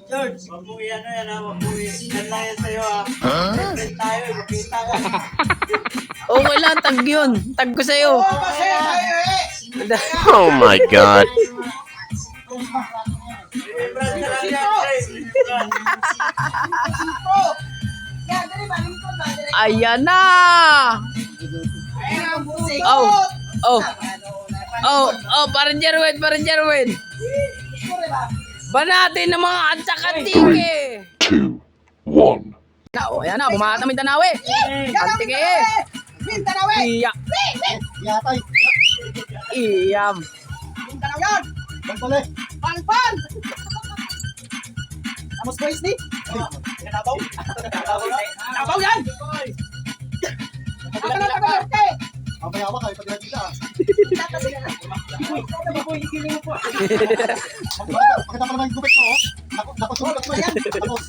George, wag mo yan ha, wag mo yan lang yan sa'yo ha. Friend tayo, makita ka. Okay lang, tag yun. Tag ko sa'yo. Oh my God. Brad ka lang yan, Ayan na! Oh, oh. Oh, parang Jerwin. Banati ng mga atsak-atike. 2, 1. Ayan na, bumahat na Mindanao eh. Atike eh. Iya. Yatay. Iyam. Pagpali. Amos boys ni? Nabaw yan! Mabayawa kayo pag nagkita. Pakita pa naman yung gupit mo. Nakusulat mo yan. Tapos.